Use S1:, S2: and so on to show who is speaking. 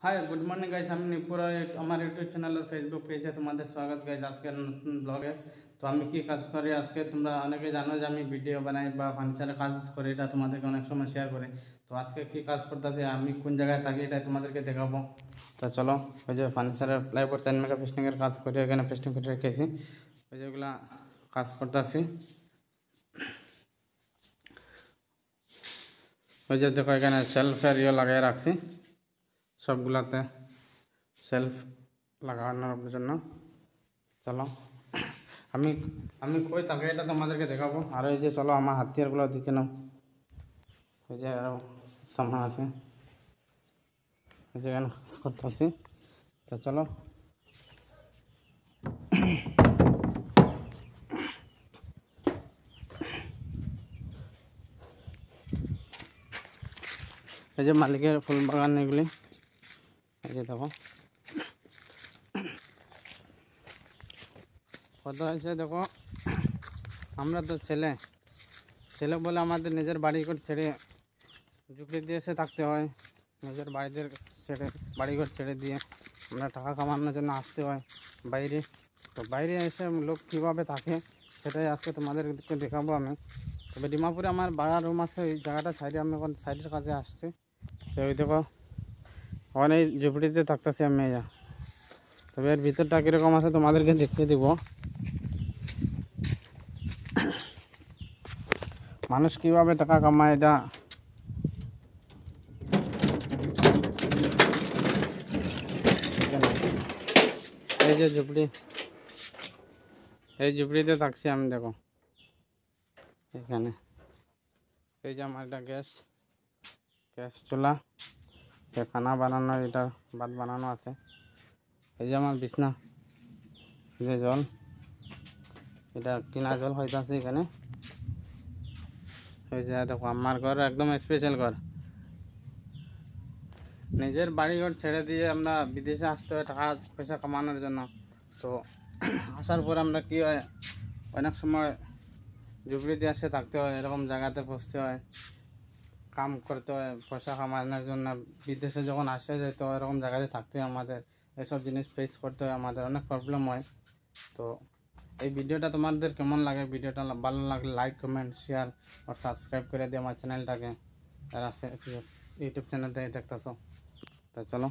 S1: Hi good morning guys, আমি পুরো আমার ইউটিউব চ্যানেল আর ফেসবুক পেজে তোমাদের স্বাগত গাইস। আজকে নতুন ব্লগে তো আমি কি কাজ করি আজকে তোমরা অনেকে জানো যে আমি ভিডিও বানাই বা ফার্নিচারের কাজ করি, এটা তোমাদেরকে অনেক সময় শেয়ার করি। তো আজকে কি কাজ করতেছি, আমি কোন জায়গায় থাকি এটা তোমাদেরকে দেখাবো। তো চলো, ওই যে ফার্নিচারের প্লাইবোর্ড 4 মেগা পেস্টিংয়ের কাজ করি, এখানে পেস্টিং করে রেখেছি, ওই যেগুলা কাজ করতেছি। ওই যে দেখো এখানে সেলফের লাগিয়ে রাখছি, সবগুলাতে সেলফ লাগানোর জন্য। চলো আমি আমি কই তাকে এটা তোমাদেরকে দেখাবো। আর এই যে চলো আমার হাতিয়ারগুলো দেখে নাও, ওই যে আরও সামান আছে, ওই যে এখানে কাজ করতেছি। তো চলো এই যে মালিকের ফুল বাগান এগুলি, এই যে দেখো কত আছে। দেখো আমরা তো ছেলে বলে আমাদের নিজের বাড়ি ঘর ছেড়ে ঝুঁকি দিয়ে এসে থাকতে হয়, নিজের বাড়িঘর ছেড়ে দিয়ে আমরা টাকা কামানোর জন্য আসতে হয় বাইরে। তো বাইরে এসে লোক কীভাবে থাকে সেটাই আজকে তোমাদেরকে দেখাবো আমি। তবে ডিমাপুরে আমার ভাড়া রুম আছে, এই জায়গাটা সাইডে আমি এখন সাইডের কাজে আসছি। তো ওই দেখো ওখানে এই ঝুপড়িতে থাকতেছি আমি। তবে এর ভিতরটা কীরকম আছে তোমাদেরকে দেখিয়ে দেবো। মানুষ কীভাবে টাকা কামায় এটা এই যে ঝুপড়িতে থাকছি আমি। দেখো এখানে এই যে আমার এটা গ্যাস চুলা, খানা বানানো, এটা ভাত বানানো আছে। এই যে আমার বিছনা, যে জল, এটা কিনা জল হইতেছে এখানে। এই যে দেখো আমার ঘর একদম স্পেশাল ঘর। নিজের বাড়িঘর ছেড়ে দিয়ে আমরা বিদেশে আসতে হয় টাকা পয়সা কামানোর জন্য। তো আসার পর আমরা কি হয়, অনেক সময় ঝুপড়িতে এসে থাকতে হয়, এরকম জায়গাতে বসতে হয়, কাম করতে হয় পয়সা কামানোর জন্য। বিদেশে যখন আসে যায় তো এরকম জায়গাতে থাকতে হয়, আমাদের এসব জিনিস ফেস করতে হয়, আমাদের অনেক প্রবলেম হয়। তো এই ভিডিওটা তোমাদের কেমন লাগে, ভিডিওটা ভালো লাগলে লাইক কমেন্ট শেয়ার আর সাবস্ক্রাইব করে দিও আমার চ্যানেলটাকে, আর আছে ইউটিউব চ্যানেল থেকে দেখতেছো। তো চলো।